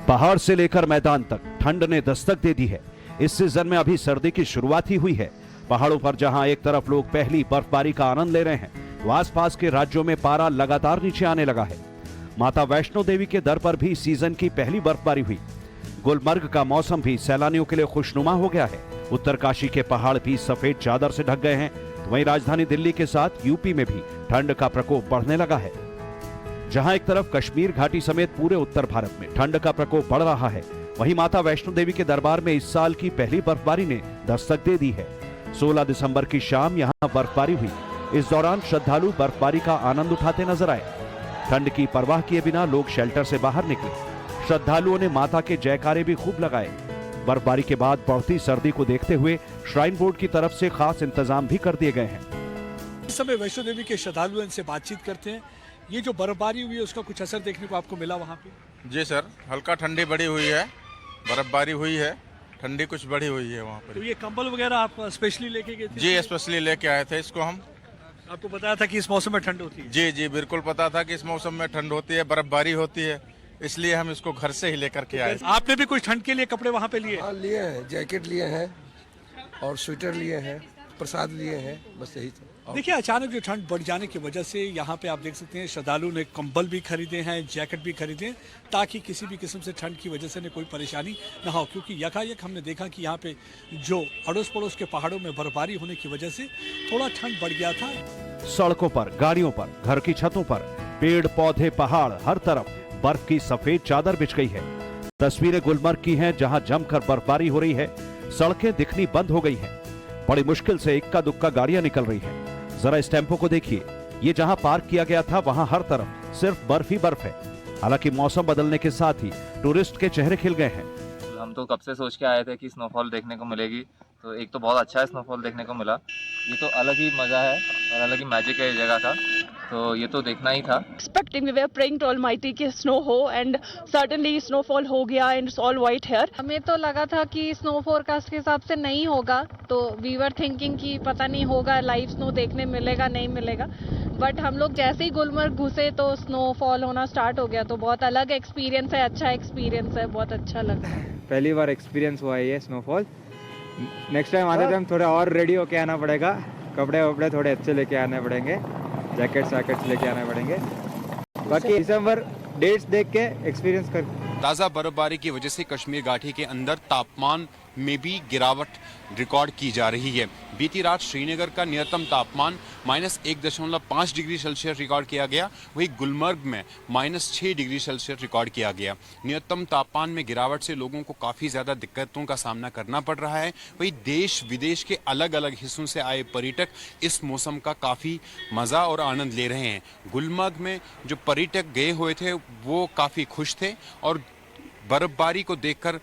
पहाड़ से लेकर मैदान तक ठंड ने दस्तक दे दी है। इस सीजन में अभी सर्दी की शुरुआत ही हुई है। पहाड़ों पर जहां एक तरफ लोग पहली बर्फबारी का आनंद ले रहे हैं, तो आसपास के राज्यों में पारा लगातार नीचे आने लगा है। माता वैष्णो देवी के दर पर भी सीजन की पहली बर्फबारी हुई। गुलमर्ग का मौसम भी सैलानियों के लिए खुशनुमा हो गया है। उत्तरकाशी के पहाड़ भी सफेद चादर से ढक गए हैं, तो वहीं राजधानी दिल्ली के साथ यूपी में भी ठंड का प्रकोप बढ़ने लगा है। जहां एक तरफ कश्मीर घाटी समेत पूरे उत्तर भारत में ठंड का प्रकोप बढ़ रहा है, वहीं माता वैष्णो देवी के दरबार में इस साल की पहली बर्फबारी ने दस्तक दे दी है। 16 दिसंबर की शाम यहां बर्फबारी हुई। इस दौरान श्रद्धालु बर्फबारी का आनंद उठाते नजर आए। ठंड की परवाह किए बिना लोग शेल्टर से बाहर निकले। श्रद्धालुओं ने माता के जयकारे भी खूब लगाए। बर्फबारी के बाद बढ़ती सर्दी को देखते हुए श्राइन बोर्ड की तरफ से खास इंतजाम भी कर दिए गए हैं। इस समय वैष्णो देवी के श्रद्धालु इनसे बातचीत करते हैं। ये जो बर्फबारी हुई है उसका कुछ असर देखने को आपको मिला वहाँ पे? जी सर, हल्का ठंडी बढ़ी हुई है, बर्फबारी हुई है, ठंडी कुछ बढ़ी हुई है वहाँ पर। तो ये कंबल वगैरह आप स्पेशली लेके गए थे? जी स्पेशली लेके आए थे इसको हम। आपको बताया था कि इस मौसम में ठंड होती है? जी जी बिल्कुल पता था कि इस मौसम में ठंड होती है, बर्फबारी होती है, इसलिए हम इसको घर से ही लेकर के आए। आपने भी कुछ ठंड के लिए कपड़े वहाँ पे लिए? हाँ लिए हैं, जैकेट लिए हैं और स्वेटर लिए हैं, प्रसाद लिए हैं, बस यही था। देखिए, अचानक जो ठंड बढ़ जाने की वजह से यहाँ पे आप देख सकते हैं श्रद्धालु ने कंबल भी खरीदे हैं, जैकेट भी खरीदे हैं, ताकि किसी भी किस्म से ठंड की वजह से न कोई परेशानी न हो। क्योंकि यकायक हमने देखा कि यहाँ पे जो अड़ोस पड़ोस के पहाड़ों में बर्फबारी होने की वजह से थोड़ा ठंड बढ़ गया था। सड़कों पर, गाड़ियों पर, घर की छतों पर पेड़ पौधे, पहाड़, हर तरफ बर्फ की सफेद चादर बिछ गई है। तस्वीरें गुलमर्ग की हैं, जहां जमकर बर्फबारी हो रही है। सड़कें दिखनी बंद हो गई हैं। बड़ी मुश्किल से इक्का दुक्का गाड़ियां निकल रही हैं। जरा इस टेम्पो को देखिए, ये जहां पार्क किया गया था वहां हर तरफ सिर्फ बर्फ ही बर्फ है। हालांकि मौसम बदलने के साथ ही टूरिस्ट के चेहरे खिल गए हैं। हम तो कब से सोच के आए थे कि स्नोफॉल देखने को मिलेगी, तो एक तो बहुत अच्छा स्नोफॉल देखने को मिला। ये तो अलग ही मजा है और अलग ही मैजिक है इस जगह का, तो ये तो देखना ही था। Expecting, we were praying to Almighty कि snow हो, and certainly snowfall हो गया and it's all white here. हमें तो लगा था कि स्नो फोरकास्ट के हिसाब से नहीं होगा, तो वी वर थिंकिंग कि पता नहीं होगा, लाइव स्नो देखने मिलेगा नहीं मिलेगा। बट हम लोग जैसे ही गुलमर्ग घुसे तो स्नोफॉल होना स्टार्ट हो गया, तो बहुत अलग एक्सपीरियंस है, अच्छा एक्सपीरियंस है, बहुत अच्छा लगा। पहली बार एक्सपीरियंस हुआ है ये स्नोफॉल। नेक्स्ट टाइम आते टाइम थोड़ा और रेडी होके आना पड़ेगा, कपड़े वपड़े थोड़े अच्छे लेके आने पड़ेंगे, जैकेट्स वैकेट्स लेके आने पड़ेंगे। बाकी दिसंबर डेट्स देख के एक्सपीरियंस कर। ताज़ा बर्फबारी की वजह से कश्मीर घाटी के अंदर तापमान में भी गिरावट रिकॉर्ड की जा रही है। बीती रात श्रीनगर का न्यूनतम तापमान -1.5 डिग्री सेल्सियस रिकॉर्ड किया गया, वहीं गुलमर्ग में -6 डिग्री सेल्सियस रिकॉर्ड किया गया। न्यूनतम तापमान में गिरावट से लोगों को काफ़ी ज़्यादा दिक्कतों का सामना करना पड़ रहा है। वहीं देश विदेश के अलग अलग हिस्सों से आए पर्यटक इस मौसम का काफ़ी मज़ा और आनंद ले रहे हैं। गुलमर्ग में जो पर्यटक गए हुए थे वो काफ़ी खुश थे और बर्फबारी को देखकर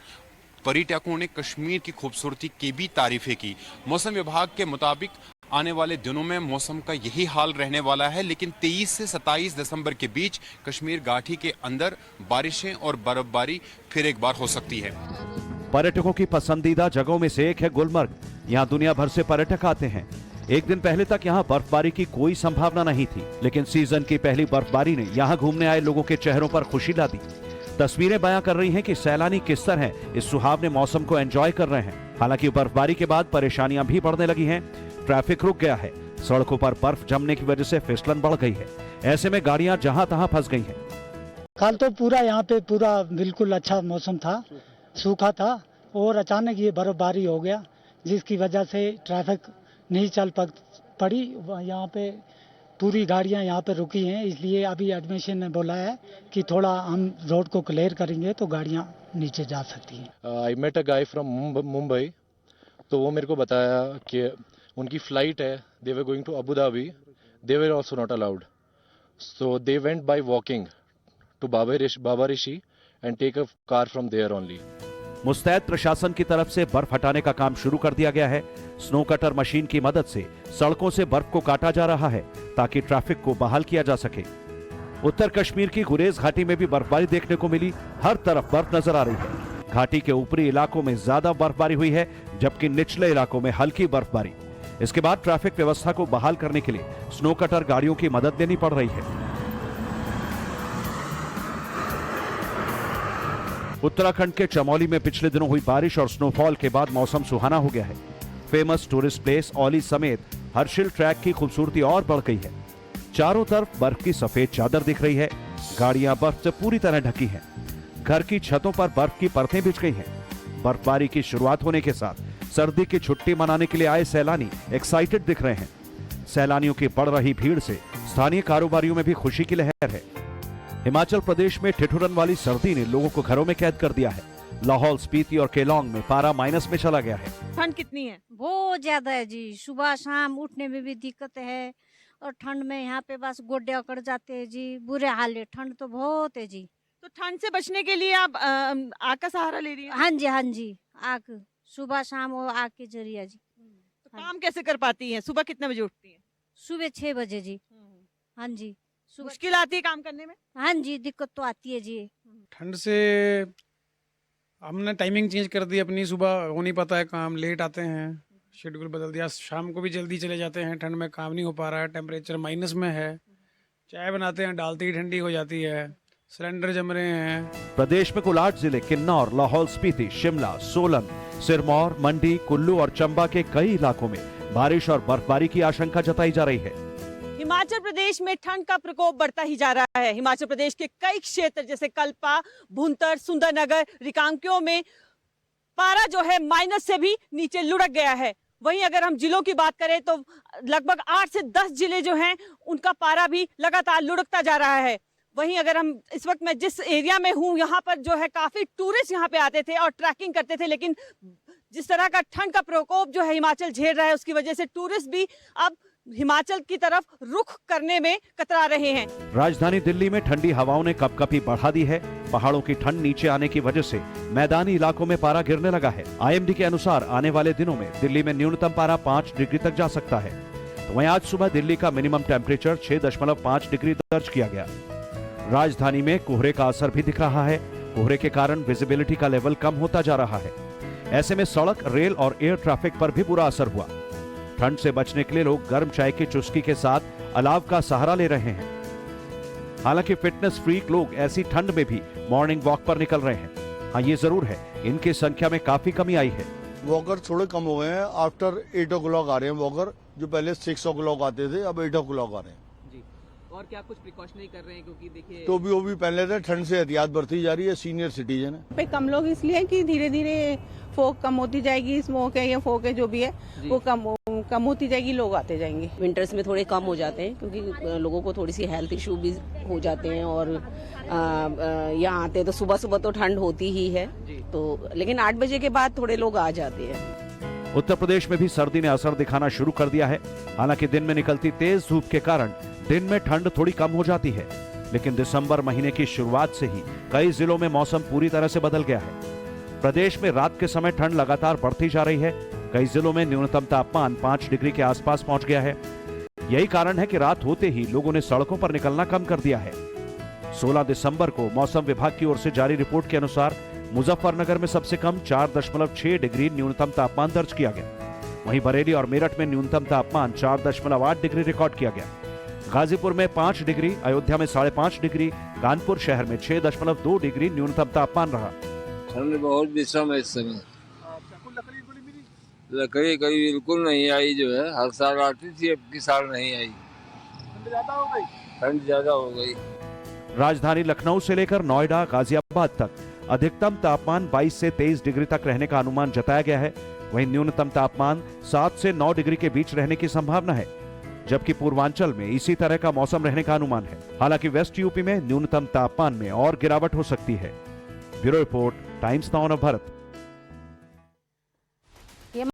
पर्यटकों ने कश्मीर की खूबसूरती की भी तारीफें की। मौसम विभाग के मुताबिक आने वाले दिनों में मौसम का यही हाल रहने वाला है, लेकिन 23 से 27 दिसंबर के बीच कश्मीर घाटी के अंदर बारिशें और बर्फबारी फिर एक बार हो सकती है। पर्यटकों की पसंदीदा जगहों में से एक है गुलमर्ग। यहाँ दुनिया भर से पर्यटक आते हैं। एक दिन पहले तक यहाँ बर्फबारी की कोई संभावना नहीं थी, लेकिन सीजन की पहली बर्फबारी ने यहाँ घूमने आए लोगों के चेहरों पर खुशी ला दी। तस्वीरें बयां कर रही हैं कि सैलानी किस तरह इस सुहावने मौसम को एंजॉय कर रहे हैं। हालांकि बर्फबारी के बाद परेशानियां भी बढ़ने लगी हैं। ट्रैफिक रुक गया है, सड़कों पर बर्फ जमने की वजह से फिसलन बढ़ गई है। ऐसे में गाड़ियां जहां तहां फंस गई हैं। कल तो पूरा यहाँ पे पूरा बिल्कुल अच्छा मौसम था, सूखा था, और अचानक ये बर्फबारी हो गया, जिसकी वजह से ट्रैफिक नहीं चल पड़ी। यहाँ पे पूरी गाड़ियाँ यहाँ पे रुकी हैं, इसलिए अभी एडमिशन ने बोला है कि थोड़ा हम रोड को क्लियर करेंगे तो गाड़ियाँ नीचे जा सकती हैं। I met a guy from Mumbai, तो वो मेरे को बताया कि उनकी फ्लाइट है, they were going to Abu Dhabi, they were also not allowed, so they went by walking to Baba Rishi and take a car from there only. मुस्तैद प्रशासन की तरफ से बर्फ हटाने का काम शुरू कर दिया गया है। स्नो कटर मशीन की मदद से सड़कों से बर्फ को काटा जा रहा है ताकि ट्रैफिक को बहाल किया जा सके। उत्तर कश्मीर की गुरेज घाटी में भी बर्फबारी देखने को मिली। हर तरफ बर्फ नजर आ रही है। घाटी के ऊपरी इलाकों में ज्यादा बर्फबारी हुई है, जबकि निचले इलाकों में हल्की बर्फबारी। इसके बाद ट्रैफिक व्यवस्था को बहाल करने के लिए स्नो कटर गाड़ियों की मदद लेनी पड़ रही है। उत्तराखंड के चमोली में पिछले दिनों हुई बारिश और स्नोफॉल के बाद मौसम सुहाना हो गया है। फेमस टूरिस्ट प्लेस औली समेत हर्षिल ट्रैक की खूबसूरती और बढ़ गई है। चारों तरफ बर्फ की सफेद चादर दिख रही है। गाड़ियां बर्फ से पूरी तरह ढकी हैं। घर की छतों पर बर्फ की परतें बिछ गई हैं। बर्फबारी की शुरुआत होने के साथ सर्दी की छुट्टी मनाने के लिए आए सैलानी एक्साइटेड दिख रहे हैं। सैलानियों की बढ़ रही भीड़ से स्थानीय कारोबारियों में भी खुशी की लहर है। हिमाचल प्रदेश में ठिठुरन वाली सर्दी ने लोगों को घरों में कैद कर दिया है। लाहौल, स्पीति और केलोंग में पारा माइनस में चला गया है। ठंड कितनी है? बहुत ज्यादा है जी। सुबह शाम उठने में भी दिक्कत है और ठंड में यहाँ पे बस गोड्डे अकड़ जाते हैं जी। बुरे हाल है, ठंड तो बहुत है जी। तो ठंड से बचने के लिए आप आग का सहारा ले रही हैं? हाँ जी, हाँ जी, आग सुबह शाम वो आग के जरिए जी। तो काम कैसे कर पाती हैं? सुबह कितने बजे उठती हैं? सुबह 6 बजे जी। हाँ जी, मुश्किल आती है काम करने में? हाँ जी, दिक्कत तो आती है जी। ठंड से हमने टाइमिंग चेंज कर दी अपनी। सुबह हो नहीं पाता है काम, लेट आते हैं, शेड्यूल बदल दिया। शाम को भी जल्दी चले जाते हैं, ठंड में काम नहीं हो पा रहा है। टेम्परेचर माइनस में है। चाय बनाते हैं, डालते ही ठंडी हो जाती है। सिलेंडर जम रहे हैं। प्रदेश में कुल 8 जिले किन्नौर, लाहौल स्पीति, शिमला, सोलन, सिरमौर, मंडी, कुल्लू और चंबा के कई इलाकों में बारिश और बर्फबारी की आशंका जताई जा रही है। हिमाचल प्रदेश में ठंड का प्रकोप बढ़ता ही जा रहा है। हिमाचल प्रदेश के कई क्षेत्र जैसे कल्पा, भुंतर, सुंदरनगर, रिकांगपिओ में पारा जो है माइनस से भी नीचे लुढ़क गया है। वहीं अगर हम जिलों की बात करें तो लगभग 8 से 10 जिले जो हैं उनका पारा भी लगातार लुढ़कता जा रहा है। वहीं अगर हम इस वक्त मैं जिस एरिया में हूँ यहाँ पर जो है काफी टूरिस्ट यहाँ पे आते थे और ट्रैकिंग करते थे, लेकिन जिस तरह का ठंड का प्रकोप जो है हिमाचल झेल रहा है उसकी वजह से टूरिस्ट भी अब हिमाचल की तरफ रुख करने में कतरा रहे हैं। राजधानी दिल्ली में ठंडी हवाओं ने कपकपी बढ़ा दी है। पहाड़ों की ठंड नीचे आने की वजह से मैदानी इलाकों में पारा गिरने लगा है। IMD के अनुसार आने वाले दिनों में दिल्ली में न्यूनतम पारा 5 डिग्री तक जा सकता है। तो वहीं आज सुबह दिल्ली का मिनिमम टेम्परेचर 6.5 डिग्री दर्ज किया गया। राजधानी में कोहरे का असर भी दिख रहा है। कोहरे के कारण विजिबिलिटी का लेवल कम होता जा रहा है। ऐसे में सड़क, रेल और एयर ट्रैफिक पर भी बुरा असर हुआ। ठंड से बचने के लिए लोग गर्म चाय की चुस्की के साथ अलाव का सहारा ले रहे हैं। हालांकि फिटनेस फ्रीक लोग ऐसी ठंड में भी मॉर्निंग वॉक पर निकल रहे हैं। हाँ, ये जरूर है, इनकी संख्या में काफी कमी आई है। वॉकर थोड़े कम हो गए हैं। आफ्टर 8 o'clock आ रहे हैं वॉकर, जो पहले 6 o'clock आते थे, अब 8 o'clock आ रहे हैं। और क्या कुछ प्रिकॉशनरी कर रहे हैं? क्योंकि देखिए तो भी वो भी पहले थे, ठंड से एहतियात बरती जा रही है। सीनियर सिटीजन है पे कम लोग इसलिए कि धीरे धीरे फोक कम होती जाएगी। स्मोक है या फोक है जो भी है वो कम होती जाएगी, लोग आते जाएंगे। विंटर्स में थोड़े कम हो जाते हैं क्योंकि लोगों को थोड़ी सी हेल्थ इशू भी हो जाते हैं और यहाँ आते हैं तो सुबह सुबह तो ठंड होती ही है, तो लेकिन 8 बजे के बाद थोड़े लोग आ जाते हैं। उत्तर प्रदेश में भी सर्दी ने असर दिखाना शुरू कर दिया है। हालांकि दिन में निकलती तेज धूप के कारण दिन में ठंड थोड़ी कम हो जाती है, लेकिन दिसंबर महीने की शुरुआत से ही कई जिलों में मौसम पूरी तरह से बदल गया है। प्रदेश में रात के समय ठंड लगातार बढ़ती जा रही है। कई जिलों में न्यूनतम तापमान 5 डिग्री के आसपास पहुंच गया है। यही कारण है कि रात होते ही लोगों ने सड़कों पर निकलना कम कर दिया है। 16 दिसंबर को मौसम विभाग की ओर से जारी रिपोर्ट के अनुसार मुजफ्फरनगर में सबसे कम 4.6 डिग्री न्यूनतम तापमान दर्ज किया गया। वहीं बरेली और मेरठ में न्यूनतम तापमान 4.8 डिग्री रिकॉर्ड किया गया। गाजीपुर में 5 डिग्री, अयोध्या में 5.5 डिग्री, कानपुर शहर में 6.2 डिग्री न्यूनतम तापमान रहा। ठंड बहुत विषम है इस समय। लकड़ी कभी बिल्कुल नहीं आई, जो है हर साल आती थी, अब की साल नहीं आई। ठंड ज्यादा हो गई। राजधानी लखनऊ से लेकर नोएडा, गाजियाबाद तक अधिकतम तापमान 22 से 23 डिग्री तक रहने का अनुमान जताया गया है। वहीं न्यूनतम तापमान 7 से 9 डिग्री के बीच रहने की संभावना है, जबकि पूर्वांचल में इसी तरह का मौसम रहने का अनुमान है। हालांकि वेस्ट यूपी में न्यूनतम तापमान में और गिरावट हो सकती है। Bureau report, times now of Bharat.